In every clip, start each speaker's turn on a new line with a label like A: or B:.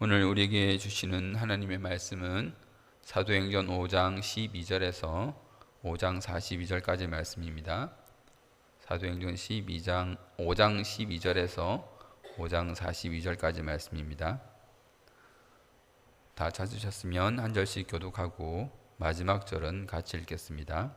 A: 오늘 우리에게 주시는 하나님의 말씀은 사도행전 5장 12절에서 5장 42절까지 말씀입니다. 사도행전 5장 12절에서 5장 42절까지 말씀입니다. 다 찾으셨으면 한 절씩 교독하고 마지막 절은 같이 읽겠습니다.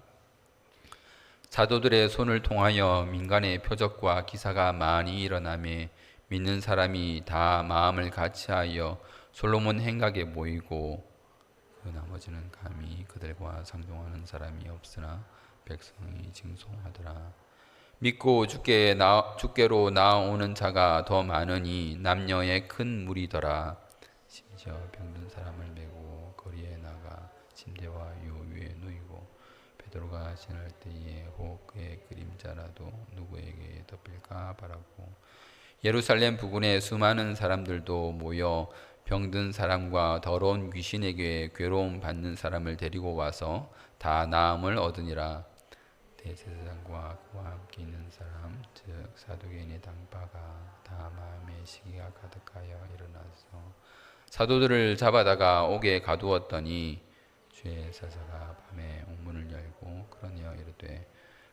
A: 사도들의 손을 통하여 민간의 표적과 기사가 많이 일어나매 믿는 사람이 다 마음을 같이하여 솔로몬 행각에 모이고 그 나머지는 감히 그들과 상종하는 사람이 없으나 백성이 징송하더라. 믿고 주께로 나오는 자가 더 많으니 남녀의 큰 무리더라. 심지어 병든 사람을 메고 거리에 나가 침대와 요 위에 누이고 베드로가 지날 때에 혹 그의 그림자라도 누구에게 덮일까 바라고 예루살렘 부근에 수많은 사람들도 모여 병든 사람과 더러운 귀신에게 괴로움 받는 사람을 데리고 와서 다 나음을 얻으니라. 대제사장과 그와 함께 있는 사람 즉 사두개인의 당파가 다 마음의 시기가 가득하여 일어나서 사도들을 잡아다가 옥에 가두었더니 주의 사자가 밤에 옥문을 열고 그러니어 이르되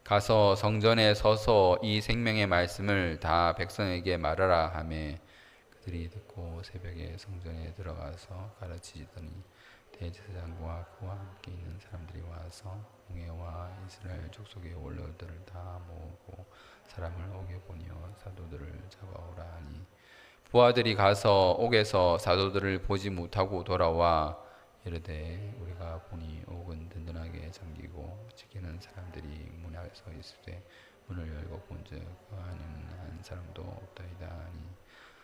A: 가서 성전에 서서 이 생명의 말씀을 다 백성에게 말하라 하매 그들이 듣고 새벽에 성전에 들어가서 가르치시더니 대제사장과 그와 함께 있는 사람들이 와서 공회와 이스라엘 족속의 원로들을 다 모으고 사람을 옥에 보내어 사도들을 잡아오라 하니 부하들이 가서 옥에서 사도들을 보지 못하고 돌아와 이르되 우리가 보니 옥은 든든하게 잠기고 지키는 사람들이 문 앞에 서 있으되 문을 열고 본즉 그 안에는 한 사람도 없다이다 하니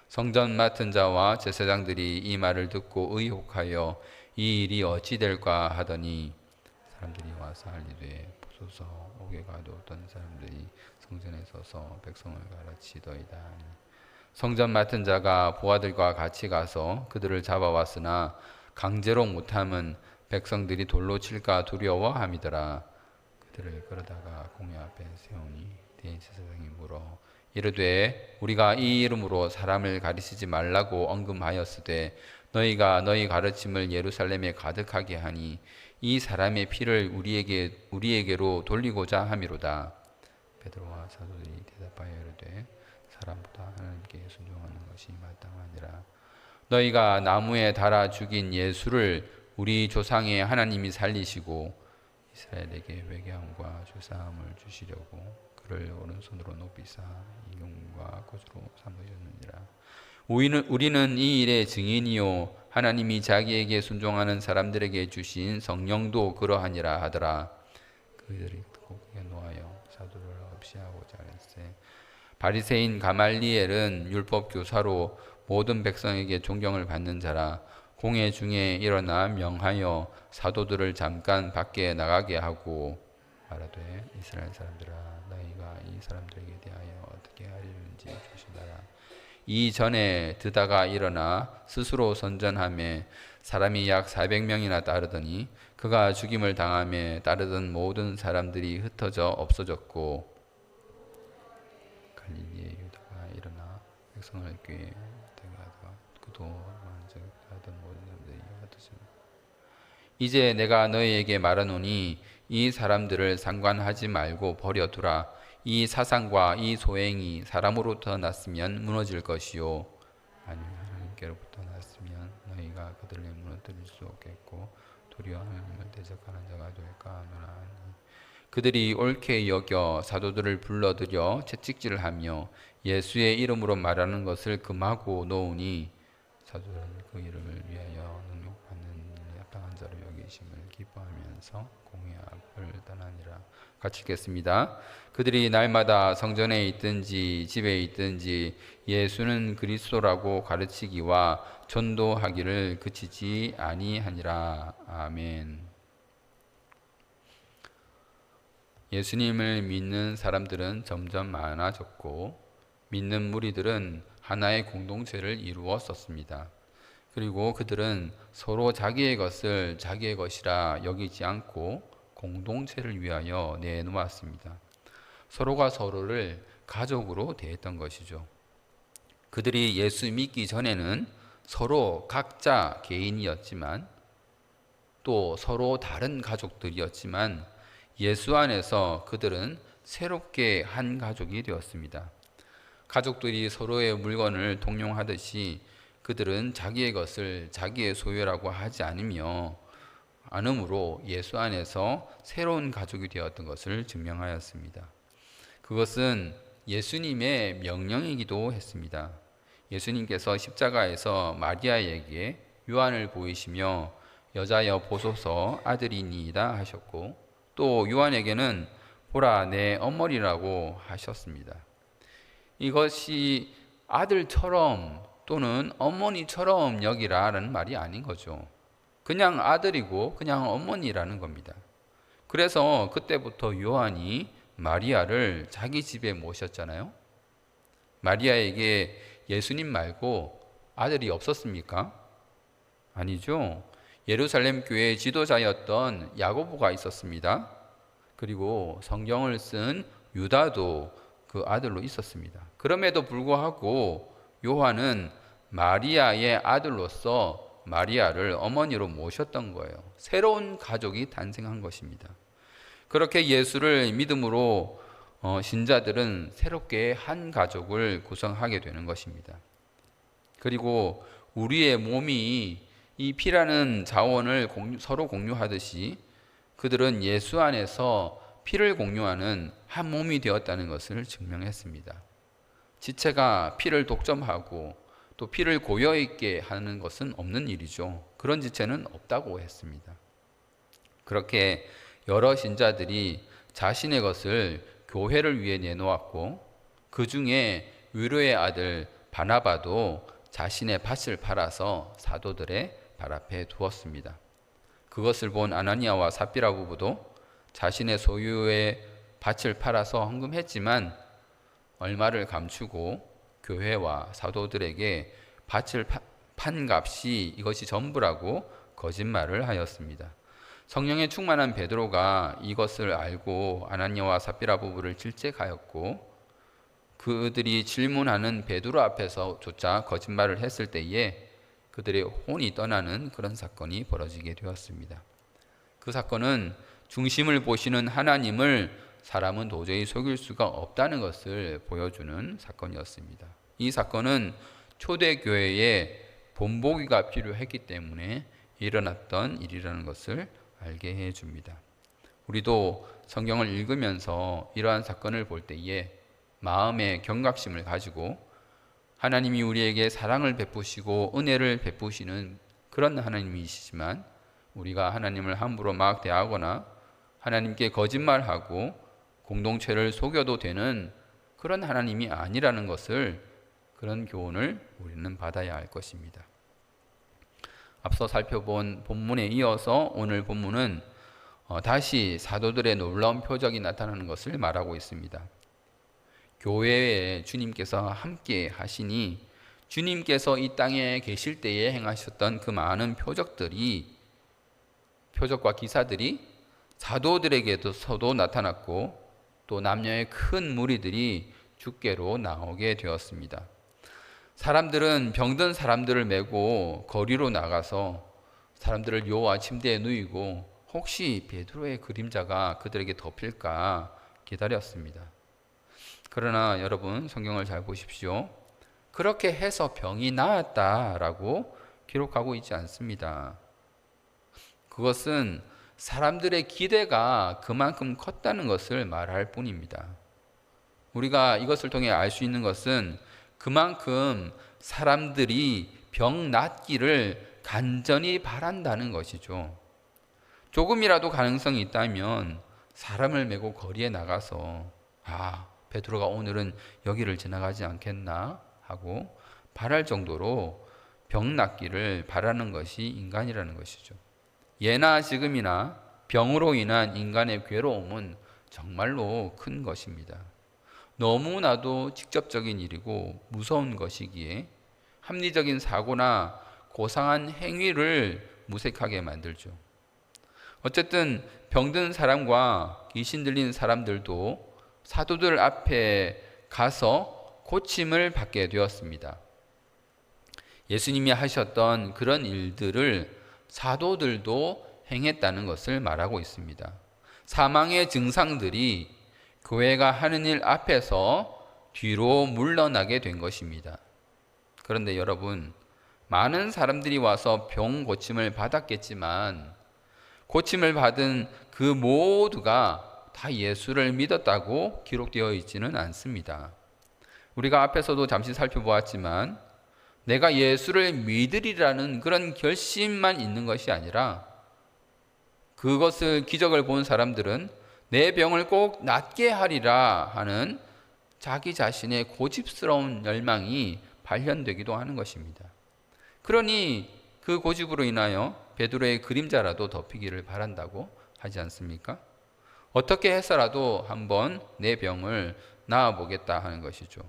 A: 성전 맡은 자와 제사장들이 이 말을 듣고 의혹하여 이 일이 어찌 될까 하더니 사람들이 와서 알리되 보소서 옥에 가두었던 사람들이 성전에 서서 백성을 가르치더이다 하니 성전 맡은 자가 부하들과 같이 가서 그들을 잡아왔으나 강제로 못함은 백성들이 돌로 칠까 두려워함이더라. 그들을 끌어다가 공회 앞에 세우니 대제사장이 물어 이르되 우리가 이 이름으로 사람을 가르치지 말라고 언금하였으되 너희가 너희 가르침을 예루살렘에 가득하게 하니 이 사람의 피를 우리에게로 돌리고자 함이로다. 베드로와 사도들이 대답하여 이르되 사람보다 하나님께 순종하는 것이 마땅하니라. 너희가 나무에 달아 죽인 예수를 우리 조상의 하나님이 살리시고 이스라엘에게 회개함과 죄사함을 주시려고 그를 오른손으로 높이사 이용과 고주로 삼으셨느니라. 우리는 이 일의 증인이요 하나님이 자기에게 순종하는 사람들에게 주신 성령도 그러하니라 하더라. 그들이 듣고 크게 노하여 사도를 없이하고자 할세 바리새인 가말리엘은 율법 교사로 모든 백성에게 존경을 받는 자라. 공회 중에 일어나 명하여 사도들을 잠깐 밖에 나가게 하고 말하되 이스라엘 사람들아 너희가 이 사람들에게 대하여 어떻게 하리는지 조심하라. 이전에 드다가 일어나 스스로 선전하며 사람이 약 400명이나 따르더니 그가 죽임을 당하며 따르던 모든 사람들이 흩어져 없어졌고 갈릴리의 유다가 일어나 백성을 교회에 되게 하다가 그도 만족하던 모든 사람들이 흩어집니다. 이제 내가 너희에게 말하노니 이 사람들을 상관하지 말고 버려두라. 이 사상과 이 소행이 사람으로부터 났으면 무너질 것이요 아니 하나님께로부터 났으면 너희가 그들을 무너뜨릴 수 없겠고 도리어 하나님을 대적하는 자가 될까 하노라. 그들이 옳게 여겨 사도들을 불러들여 채찍질을 하며 예수의 이름으로 말하는 것을 금하고 놓으니 사도들은 그 이름을 위하여 능력받는 합당한 자로 여기심을 기뻐하면서 공회 앞을 떠나니라. 같이 읽겠습니다. 그들이 날마다 성전에 있든지 집에 있든지 예수는 그리스도라고 가르치기와 전도하기를 그치지 아니하니라. 아멘. 예수님을 믿는 사람들은 점점 많아졌고 믿는 무리들은 하나의 공동체를 이루었었습니다. 그리고 그들은 서로 자기의 것을 자기의 것이라 여기지 않고 공동체를 위하여 내놓았습니다. 서로가 서로를 가족으로 대했던 것이죠. 그들이 예수 믿기 전에는 서로 각자 개인이었지만 또 서로 다른 가족들이었지만 예수 안에서 그들은 새롭게 한 가족이 되었습니다. 가족들이 서로의 물건을 통용하듯이 그들은 자기의 것을 자기의 소유라고 하지 않으므로 예수 안에서 새로운 가족이 되었던 것을 증명하였습니다. 그것은 예수님의 명령이기도 했습니다. 예수님께서 십자가에서 마리아에게 요한을 보이시며 여자여 보소서 아들이니이다 하셨고, 또 요한에게는 보라 내 어머니라고 하셨습니다. 이것이 아들처럼 또는 어머니처럼 여기라라는 말이 아닌 거죠. 그냥 아들이고 그냥 어머니라는 겁니다. 그래서 그때부터 요한이 마리아를 자기 집에 모셨잖아요. 마리아에게 예수님 말고 아들이 없었습니까? 아니죠. 예루살렘 교회의 지도자였던 야고보가 있었습니다. 그리고 성경을 쓴 유다도 그 아들로 있었습니다. 그럼에도 불구하고 요한은 마리아의 아들로서 마리아를 어머니로 모셨던 거예요. 새로운 가족이 탄생한 것입니다. 그렇게 예수를 믿음으로 신자들은 새롭게 한 가족을 구성하게 되는 것입니다. 그리고 우리의 몸이 이 피라는 자원을 서로 공유하듯이 그들은 예수 안에서 피를 공유하는 한 몸이 되었다는 것을 증명했습니다. 지체가 피를 독점하고 또 피를 고여있게 하는 것은 없는 일이죠. 그런 지체는 없다고 했습니다. 그렇게 여러 신자들이 자신의 것을 교회를 위해 내놓았고, 그 중에 위로의 아들 바나바도 자신의 밭을 팔아서 사도들의 발 앞에 두었습니다. 그것을 본 아나니아와 삽비라 부부도 자신의 소유의 밭을 팔아서 헌금했지만 얼마를 감추고 교회와 사도들에게 밭을 판 값이 이것이 전부라고 거짓말을 하였습니다. 성령에 충만한 베드로가 이것을 알고 아나니아와 삽비라 부부를 질책하였고, 그들이 질문하는 베드로 앞에서조차 거짓말을 했을 때에 그들의 혼이 떠나는 그런 사건이 벌어지게 되었습니다. 그 사건은 중심을 보시는 하나님을 사람은 도저히 속일 수가 없다는 것을 보여주는 사건이었습니다. 이 사건은 초대교회에 본보기가 필요했기 때문에 일어났던 일이라는 것을 알게 해줍니다. 우리도 성경을 읽으면서 이러한 사건을 볼 때에 마음의 경각심을 가지고 하나님이 우리에게 사랑을 베푸시고 은혜를 베푸시는 그런 하나님이시지만 우리가 하나님을 함부로 막 대하거나 하나님께 거짓말하고 공동체를 속여도 되는 그런 하나님이 아니라는 것을, 그런 교훈을 우리는 받아야 할 것입니다. 앞서 살펴본 본문에 이어서 오늘 본문은 다시 사도들의 놀라운 표적이 나타나는 것을 말하고 있습니다. 교회에 주님께서 함께 하시니 주님께서 이 땅에 계실 때에 행하셨던 그 많은 표적과 기사들이 사도들에게서도 나타났고 또 남녀의 큰 무리들이 주께로 나오게 되었습니다. 사람들은 병든 사람들을 메고 거리로 나가서 사람들을 요와 침대에 누이고 혹시 베드로의 그림자가 그들에게 덮일까 기다렸습니다. 그러나 여러분, 성경을 잘 보십시오. 그렇게 해서 병이 나았다라고 기록하고 있지 않습니다. 그것은 사람들의 기대가 그만큼 컸다는 것을 말할 뿐입니다. 우리가 이것을 통해 알 수 있는 것은 그만큼 사람들이 병 낫기를 간절히 바란다는 것이죠. 조금이라도 가능성이 있다면 사람을 메고 거리에 나가서 베드로가 오늘은 여기를 지나가지 않겠나 하고 바랄 정도로 병 낫기를 바라는 것이 인간이라는 것이죠. 예나 지금이나 병으로 인한 인간의 괴로움은 정말로 큰 것입니다. 너무나도 직접적인 일이고 무서운 것이기에 합리적인 사고나 고상한 행위를 무색하게 만들죠. 어쨌든 병든 사람과 귀신 들린 사람들도 사도들 앞에 가서 고침을 받게 되었습니다. 예수님이 하셨던 그런 일들을 사도들도 행했다는 것을 말하고 있습니다. 사망의 증상들이 교회가 하는 일 앞에서 뒤로 물러나게 된 것입니다. 그런데 여러분, 많은 사람들이 와서 병 고침을 받았겠지만 고침을 받은 그 모두가 다 예수를 믿었다고 기록되어 있지는 않습니다. 우리가 앞에서도 잠시 살펴보았지만 내가 예수를 믿으리라는 그런 결심만 있는 것이 아니라 그것을 기적을 본 사람들은 내 병을 꼭 낫게 하리라 하는 자기 자신의 고집스러운 열망이 발현되기도 하는 것입니다. 그러니 그 고집으로 인하여 베드로의 그림자라도 덮이기를 바란다고 하지 않습니까? 어떻게 해서라도 한번 내 병을 나아보겠다 하는 것이죠.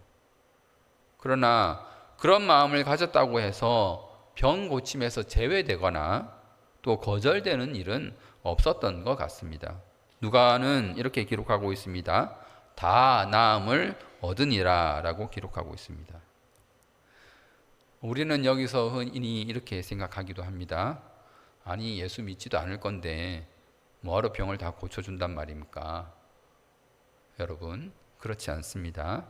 A: 그러나 그런 마음을 가졌다고 해서 병 고침에서 제외되거나 또 거절되는 일은 없었던 것 같습니다. 누가는 이렇게 기록하고 있습니다. 다 나음을 얻으니라 라고 기록하고 있습니다. 우리는 여기서 흔히 이렇게 생각하기도 합니다. 아니, 예수 믿지도 않을 건데 뭐하러 병을 다 고쳐준단 말입니까? 여러분, 그렇지 않습니다.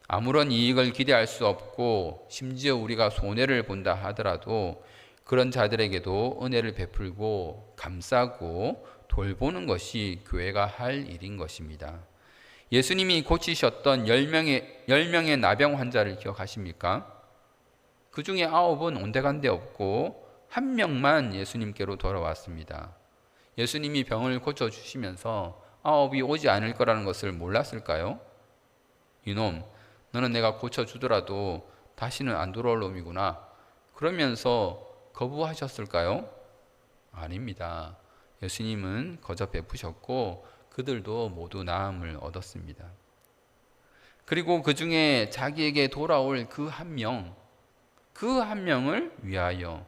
A: 아무런 이익을 기대할 수 없고 심지어 우리가 손해를 본다 하더라도 그런 자들에게도 은혜를 베풀고 감싸고 돌보는 것이 교회가 할 일인 것입니다. 예수님이 고치셨던 10명의 나병 환자를 기억하십니까? 그 중에 9은 온데간데 없고 1명만 예수님께로 돌아왔습니다. 예수님이 병을 고쳐주시면서 9이 오지 않을 거라는 것을 몰랐을까요? 이놈, 너는 내가 고쳐주더라도 다시는 안 돌아올 놈이구나. 그러면서 거부하셨을까요? 아닙니다. 예수님은 거저 베푸셨고 그들도 모두 나음을 얻었습니다. 그리고 그 중에 자기에게 돌아올 그 한 명을 위하여,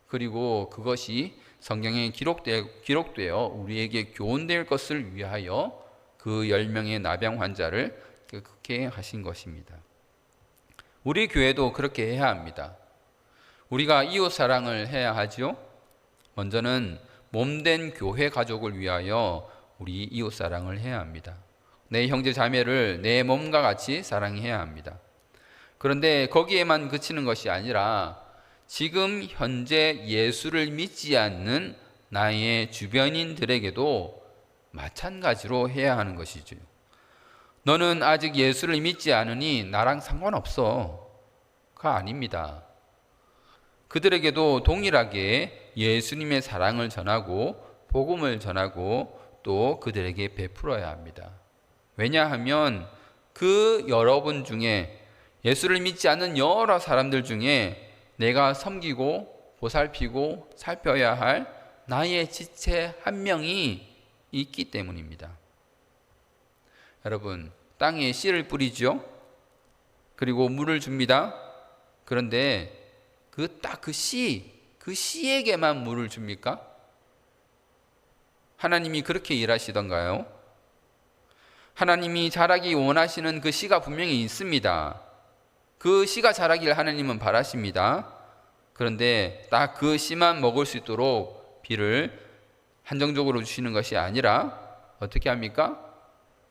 A: 그리고 그것이 성경에 기록되어 우리에게 교훈될 것을 위하여 그 10명의 나병 환자를 그렇게 하신 것입니다. 우리 교회도 그렇게 해야 합니다. 우리가 이웃 사랑을 해야 하죠. 먼저는 몸된 교회 가족을 위하여 우리 이웃 사랑을 해야 합니다. 내 형제 자매를 내 몸과 같이 사랑해야 합니다. 그런데 거기에만 그치는 것이 아니라 지금 현재 예수를 믿지 않는 나의 주변인들에게도 마찬가지로 해야 하는 것이죠. 너는 아직 예수를 믿지 않으니 나랑 상관없어. 가 아닙니다. 그들에게도 동일하게 예수님의 사랑을 전하고 복음을 전하고 또 그들에게 베풀어야 합니다. 왜냐하면 그 여러분 중에 예수를 믿지 않는 여러 사람들 중에 내가 섬기고 보살피고 살펴야 할 나의 지체 한 명이 있기 때문입니다. 여러분, 땅에 씨를 뿌리죠. 그리고 물을 줍니다. 그런데 그 씨에게만 물을 줍니까? 하나님이 그렇게 일하시던가요? 하나님이 자라기 원하시는 그 씨가 분명히 있습니다. 그 씨가 자라기를 하나님은 바라십니다. 그런데 딱 그 씨만 먹을 수 있도록 비를 한정적으로 주시는 것이 아니라 어떻게 합니까?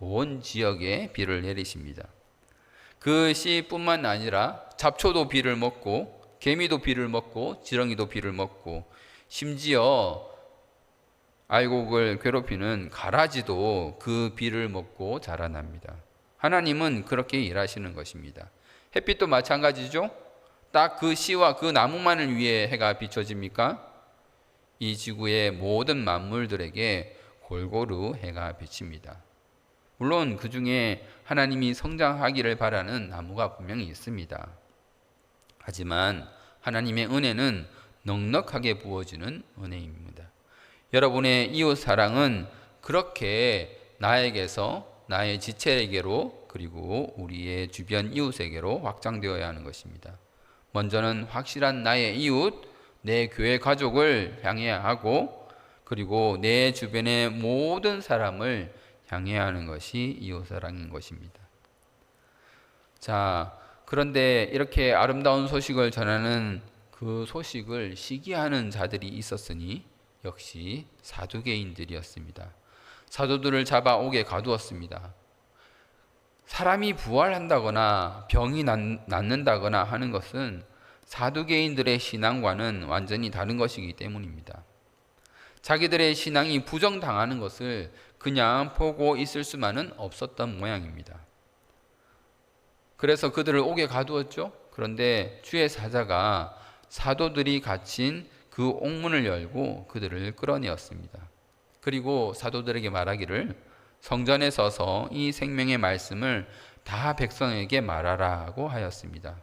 A: 온 지역에 비를 내리십니다. 그 씨뿐만 아니라 잡초도 비를 먹고 개미도 비를 먹고 지렁이도 비를 먹고 심지어 알곡을 괴롭히는 가라지도 그 비를 먹고 자라납니다. 하나님은 그렇게 일하시는 것입니다. 햇빛도 마찬가지죠. 딱 그 씨와 그 나무만을 위해 해가 비춰집니까? 이 지구의 모든 만물들에게 골고루 해가 비칩니다. 물론 그 중에 하나님이 성장하기를 바라는 나무가 분명히 있습니다. 하지만 하나님의 은혜는 넉넉하게 부어지는 은혜입니다. 여러분의 이웃 사랑은 그렇게 나에게서 나의 지체에게로 그리고 우리의 주변 이웃에게로 확장되어야 하는 것입니다. 먼저는 확실한 나의 이웃, 내 교회 가족을 향해야 하고 그리고 내 주변의 모든 사람을 향해야 하는 것이 이웃 사랑인 것입니다. 자, 그런데 이렇게 아름다운 소식을 전하는 그 소식을 시기하는 자들이 있었으니 역시 사두개인들이었습니다. 사도들을 잡아 옥에 가두었습니다. 사람이 부활한다거나 병이 낫는다거나 하는 것은 사두개인들의 신앙과는 완전히 다른 것이기 때문입니다. 자기들의 신앙이 부정당하는 것을 그냥 보고 있을 수만은 없었던 모양입니다. 그래서 그들을 옥에 가두었죠. 그런데 주의 사자가 사도들이 갇힌 그 옥문을 열고 그들을 끌어내었습니다. 그리고 사도들에게 말하기를 성전에 서서 이 생명의 말씀을 다 백성에게 말하라고 하였습니다.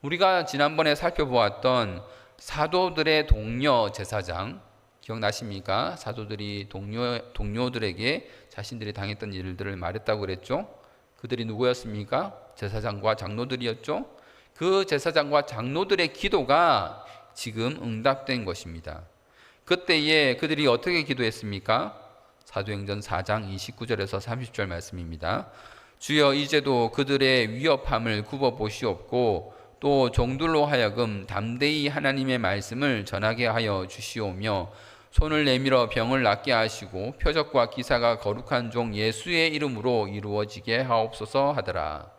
A: 우리가 지난번에 살펴보았던 사도들의 동료 제사장 기억나십니까? 사도들이 동료들에게 자신들이 당했던 일들을 말했다고 그랬죠. 그들이 누구였습니까? 제사장과 장로들이었죠. 그 제사장과 장로들의 기도가 지금 응답된 것입니다. 그때에 그들이 어떻게 기도했습니까? 사도행전 4장 29절에서 30절 말씀입니다. 주여 이제도 그들의 위협함을 굽어 보시옵고 또 종들로 하여금 담대히 하나님의 말씀을 전하게 하여 주시오며 손을 내밀어 병을 낫게 하시고 표적과 기사가 거룩한 종 예수의 이름으로 이루어지게 하옵소서 하더라.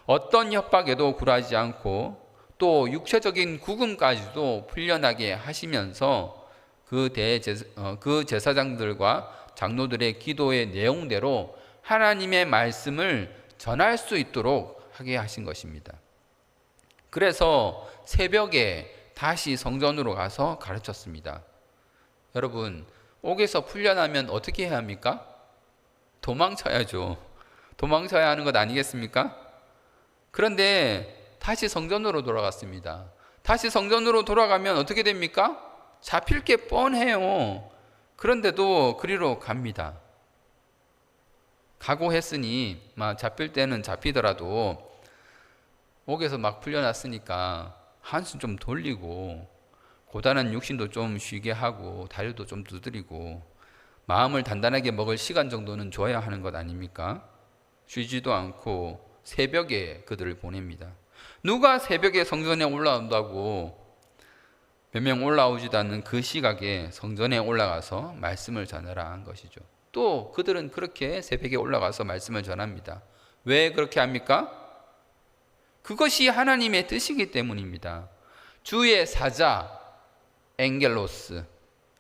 A: 어떤 협박에도 굴하지 않고 또 육체적인 구금까지도 풀려나게 하시면서 그 제사장들과 장로들의 기도의 내용대로 하나님의 말씀을 전할 수 있도록 하게 하신 것입니다. 그래서 새벽에 다시 성전으로 가서 가르쳤습니다. 여러분, 옥에서 풀려나면 어떻게 해야 합니까? 도망쳐야죠. 도망쳐야 하는 것 아니겠습니까? 그런데 다시 성전으로 돌아갔습니다. 다시 성전으로 돌아가면 어떻게 됩니까? 잡힐 게 뻔해요. 그런데도 그리로 갑니다. 각오했으니 잡힐 때는 잡히더라도 옥에서 막 풀려났으니까 한숨 좀 돌리고 고단한 육신도 좀 쉬게 하고 다리도 좀 두드리고 마음을 단단하게 먹을 시간 정도는 줘야 하는 것 아닙니까? 쉬지도 않고 새벽에 그들을 보냅니다. 누가 새벽에 성전에 올라온다고 몇 명 올라오지도 않는 그 시각에 성전에 올라가서 말씀을 전하라 한 것이죠. 또 그들은 그렇게 새벽에 올라가서 말씀을 전합니다. 왜 그렇게 합니까? 그것이 하나님의 뜻이기 때문입니다. 주의 사자 엔겔로스,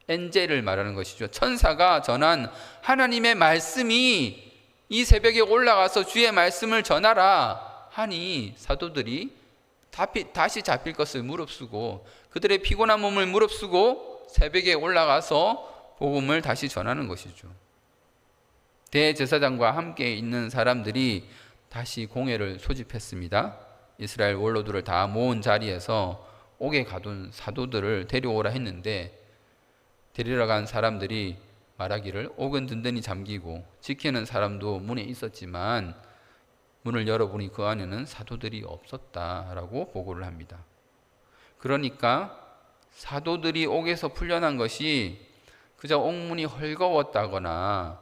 A: 엔젤을 말하는 것이죠. 천사가 전한 하나님의 말씀이 이 새벽에 올라가서 주의 말씀을 전하라 하니 사도들이 다시 잡힐 것을 무릅쓰고 그들의 피곤한 몸을 무릅쓰고 새벽에 올라가서 복음을 다시 전하는 것이죠. 대제사장과 함께 있는 사람들이 다시 공회를 소집했습니다. 이스라엘 원로들을 다 모은 자리에서 옥에 가둔 사도들을 데려오라 했는데 데리러 간 사람들이 말하기를 옥은 든든히 잠기고 지키는 사람도 문에 있었지만 문을 열어보니 그 안에는 사도들이 없었다라고 보고를 합니다. 그러니까 사도들이 옥에서 풀려난 것이 그저 옥문이 헐거웠다거나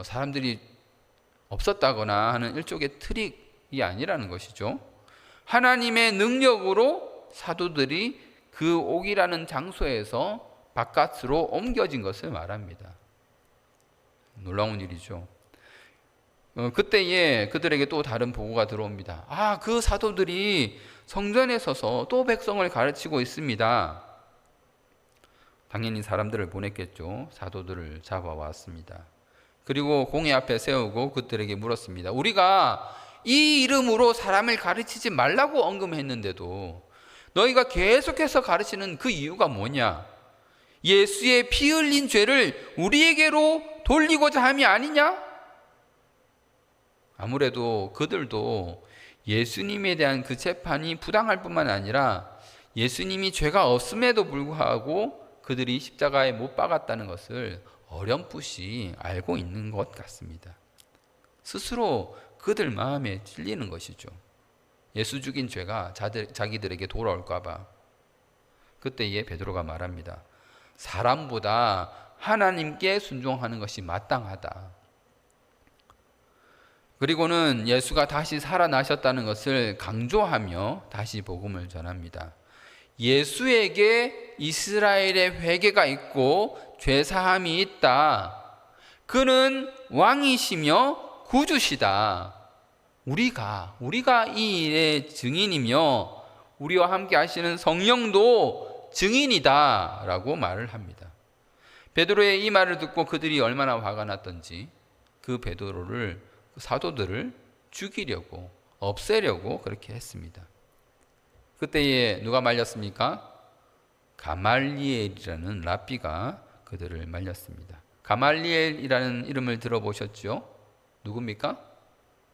A: 사람들이 없었다거나 하는 일종의 트릭이 아니라는 것이죠. 하나님의 능력으로 사도들이 그 옥이라는 장소에서 바깥으로 옮겨진 것을 말합니다. 놀라운 일이죠. 그때에 그들에게 또 다른 보고가 들어옵니다. 그 사도들이 성전에 서서 또 백성을 가르치고 있습니다. 당연히 사람들을 보냈겠죠. 사도들을 잡아왔습니다. 그리고 공회 앞에 세우고 그들에게 물었습니다. 우리가 이 이름으로 사람을 가르치지 말라고 언급했는데도 너희가 계속해서 가르치는 그 이유가 뭐냐? 예수의 피 흘린 죄를 우리에게로 돌리고자 함이 아니냐? 아무래도 그들도 예수님에 대한 그 재판이 부당할 뿐만 아니라 예수님이 죄가 없음에도 불구하고 그들이 십자가에 못 박았다는 것을 어렴풋이 알고 있는 것 같습니다. 스스로 그들 마음에 찔리는 것이죠. 예수 죽인 죄가 자기들에게 돌아올까 봐. 그때에 베드로가 말합니다. 사람보다 하나님께 순종하는 것이 마땅하다. 그리고는 예수가 다시 살아나셨다는 것을 강조하며 다시 복음을 전합니다. 예수에게 이스라엘의 회개가 있고 죄사함이 있다. 그는 왕이시며 구주시다. 우리가 이 일의 증인이며 우리와 함께 하시는 성령도 증인이다 라고 말을 합니다. 베드로의 이 말을 듣고 그들이 얼마나 화가 났던지 그 베드로를, 그 사도들을 죽이려고, 없애려고 그렇게 했습니다. 그때에 누가 말렸습니까? 가말리엘이라는 랍비가 그들을 말렸습니다. 가말리엘이라는 이름을 들어보셨죠? 누굽니까?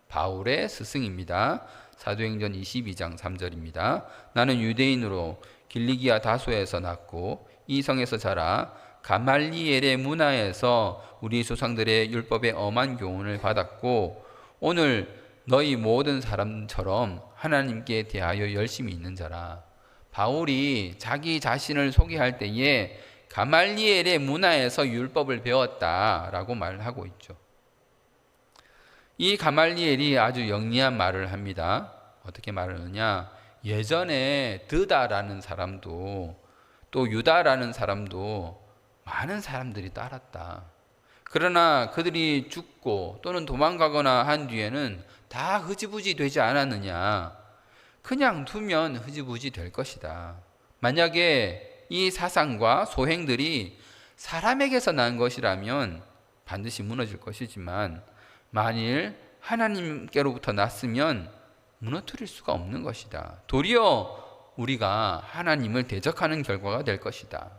A: 바울의 스승입니다. 사도행전 22장 3절입니다. 나는 유대인으로 길리기아 다소에서 났고 이 성에서 자라 가말리엘의 문화에서 우리 조상들의 율법의 엄한 교훈을 받았고 오늘 너희 모든 사람처럼 하나님께 대하여 열심히 있는 자라. 바울이 자기 자신을 소개할 때에 가말리엘의 문화에서 율법을 배웠다라고 말을 하고 있죠. 이 가말리엘이 아주 영리한 말을 합니다. 어떻게 말을 하느냐? 예전에 드다라는 사람도 또 유다라는 사람도 많은 사람들이 따랐다. 그러나 그들이 죽고 또는 도망가거나 한 뒤에는 다 흐지부지 되지 않았느냐? 그냥 두면 흐지부지 될 것이다. 만약에 이 사상과 소행들이 사람에게서 난 것이라면 반드시 무너질 것이지만 만일 하나님께로부터 났으면 무너뜨릴 수가 없는 것이다. 도리어 우리가 하나님을 대적하는 결과가 될 것이다.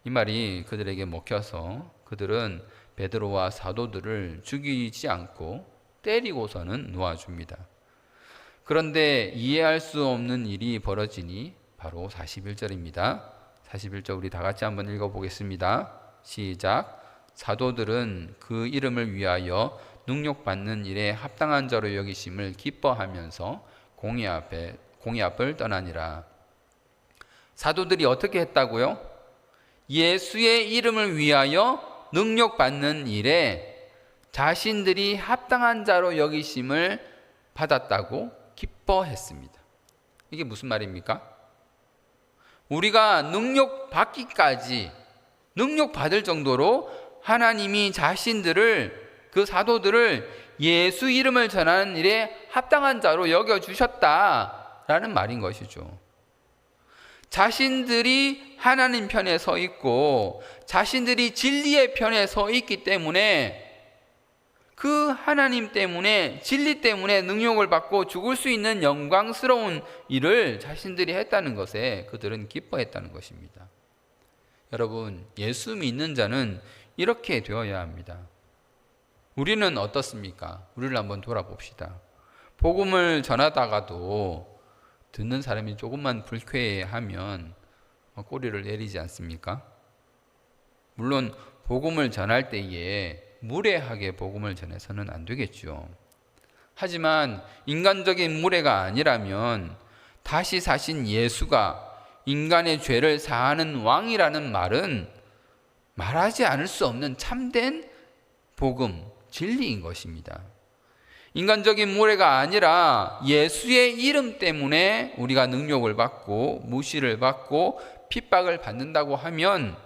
A: 이 말이 그들에게 먹혀서 그들은 베드로와 사도들을 죽이지 않고 때리고서는 놓아줍니다. 그런데 이해할 수 없는 일이 벌어지니 바로 41절입니다. 41절 우리 다 같이 한번 읽어보겠습니다. 시작. 사도들은 그 이름을 위하여 능욕받는 일에 합당한 자로 여기심을 기뻐하면서 공의 앞을 떠나니라. 사도들이 어떻게 했다고요? 예수의 이름을 위하여 능욕받는 일에 자신들이 합당한 자로 여기심을 받았다고 기뻐했습니다. 이게 무슨 말입니까? 우리가 능욕받기까지, 능욕받을 정도로 하나님이 자신들을, 그 사도들을 예수 이름을 전하는 일에 합당한 자로 여겨주셨다라는 말인 것이죠. 자신들이 하나님 편에 서 있고 자신들이 진리의 편에 서 있기 때문에 그 하나님 때문에, 진리 때문에 능욕을 받고 죽을 수 있는 영광스러운 일을 자신들이 했다는 것에 그들은 기뻐했다는 것입니다. 여러분, 예수 믿는 자는 이렇게 되어야 합니다. 우리는 어떻습니까? 우리를 한번 돌아봅시다. 복음을 전하다가도 듣는 사람이 조금만 불쾌해하면 꼬리를 내리지 않습니까? 물론 복음을 전할 때에 무례하게 복음을 전해서는 안 되겠죠. 하지만 인간적인 무례가 아니라면 다시 사신 예수가 인간의 죄를 사하는 왕이라는 말은 말하지 않을 수 없는 참된 복음, 진리인 것입니다. 인간적인 무례가 아니라 예수의 이름 때문에 우리가 능욕을 받고 무시를 받고 핍박을 받는다고 하면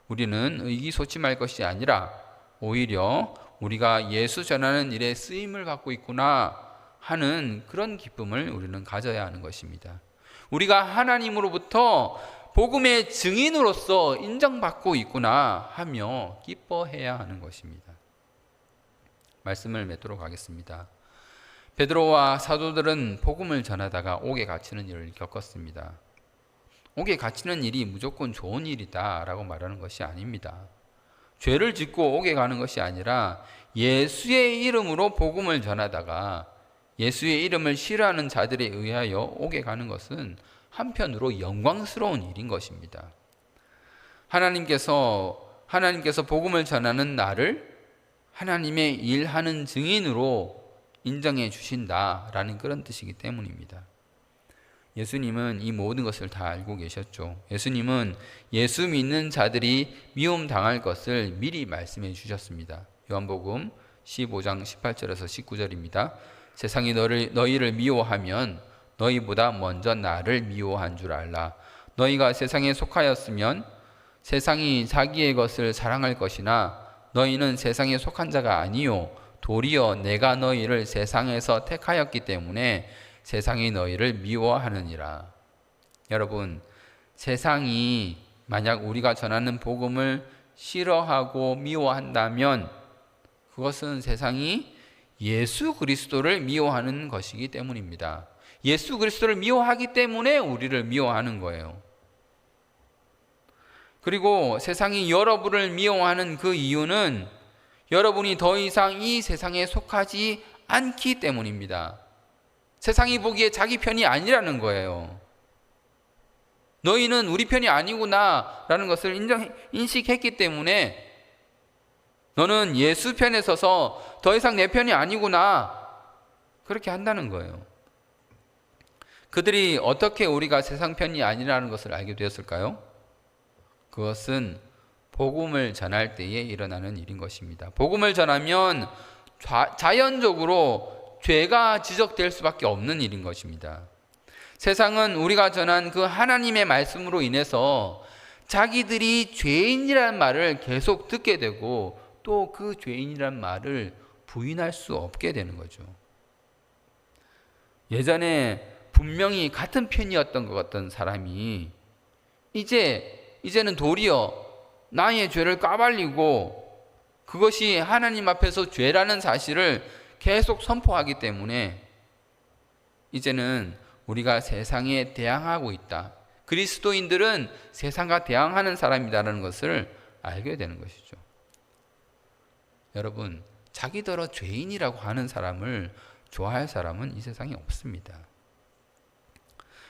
A: 우리는 의기소침할 것이 아니라 오히려 우리가 예수 전하는 일에 쓰임을 받고 있구나 하는 그런 기쁨을 우리는 가져야 하는 것입니다. 우리가 하나님으로부터 복음의 증인으로서 인정받고 있구나 하며 기뻐해야 하는 것입니다. 말씀을 맺도록 하겠습니다. 베드로와 사도들은 복음을 전하다가 옥에 갇히는 일을 겪었습니다. 옥에 갇히는 일이 무조건 좋은 일이다 라고 말하는 것이 아닙니다. 죄를 짓고 옥에 가는 것이 아니라 예수의 이름으로 복음을 전하다가 예수의 이름을 싫어하는 자들에 의하여 옥에 가는 것은 한편으로 영광스러운 일인 것입니다. 하나님께서 복음을 전하는 나를 하나님의 일하는 증인으로 인정해 주신다라는 그런 뜻이기 때문입니다. 예수님은 이 모든 것을 다 알고 계셨죠. 예수님은 예수 믿는 자들이 미움 당할 것을 미리 말씀해 주셨습니다. 요한복음 15장 18절에서 19절입니다. 세상이 너희를 미워하면 너희보다 먼저 나를 미워한 줄 알라. 너희가 세상에 속하였으면 세상이 자기의 것을 사랑할 것이나 너희는 세상에 속한 자가 아니요 도리어 내가 너희를 세상에서 택하였기 때문에 세상이 너희를 미워하느니라. 여러분, 세상이 만약 우리가 전하는 복음을 싫어하고 미워한다면 그것은 세상이 예수 그리스도를 미워하는 것이기 때문입니다. 예수 그리스도를 미워하기 때문에 우리를 미워하는 거예요. 그리고 세상이 여러분을 미워하는 그 이유는 여러분이 더 이상 이 세상에 속하지 않기 때문입니다. 세상이 보기에 자기 편이 아니라는 거예요. 너희는 우리 편이 아니구나 라는 것을 인식했기 때문에 너는 예수 편에 서서 더 이상 내 편이 아니구나 그렇게 한다는 거예요. 그들이 어떻게 우리가 세상 편이 아니라는 것을 알게 되었을까요? 그것은 복음을 전할 때에 일어나는 일인 것입니다. 복음을 전하면 자연적으로 죄가 지적될 수밖에 없는 일인 것입니다. 세상은 우리가 전한 그 하나님의 말씀으로 인해서 자기들이 죄인이라는 말을 계속 듣게 되고 또 그 죄인이라는 말을 부인할 수 없게 되는 거죠. 예전에 분명히 같은 편이었던 것 같던 사람이 이제는 도리어 나의 죄를 까발리고 그것이 하나님 앞에서 죄라는 사실을 계속 선포하기 때문에 이제는 우리가 세상에 대항하고 있다. 그리스도인들은 세상과 대항하는 사람이라는 것을 알게 되는 것이죠. 여러분, 자기더러 죄인이라고 하는 사람을 좋아할 사람은 이 세상에 없습니다.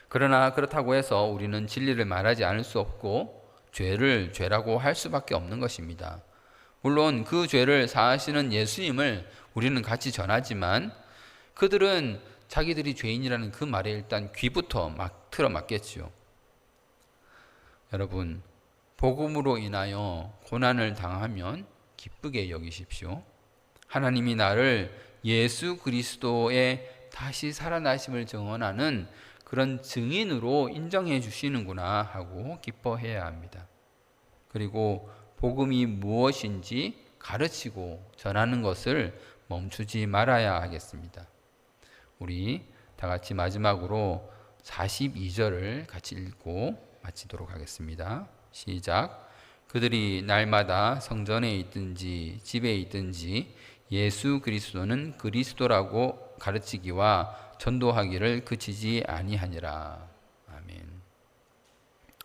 A: 그러나 그렇다고 해서 우리는 진리를 말하지 않을 수 없고 죄를 죄라고 할 수밖에 없는 것입니다. 물론 그 죄를 사하시는 예수님을 우리는 같이 전하지만 그들은 자기들이 죄인이라는 그 말에 일단 귀부터 막 틀어막겠지요. 여러분, 복음으로 인하여 고난을 당하면 기쁘게 여기십시오. 하나님이 나를 예수 그리스도의 다시 살아나심을 증언하는 그런 증인으로 인정해 주시는구나 하고 기뻐해야 합니다. 그리고 복음이 무엇인지 가르치고 전하는 것을 멈추지 말아야 하겠습니다. 우리 다 같이 마지막으로 42절을 같이 읽고 마치도록 하겠습니다. 시작. 그들이 날마다 성전에 있든지 집에 있든지 예수 그리스도는 그리스도라고 가르치기와 전도하기를 그치지 아니하니라. 아멘.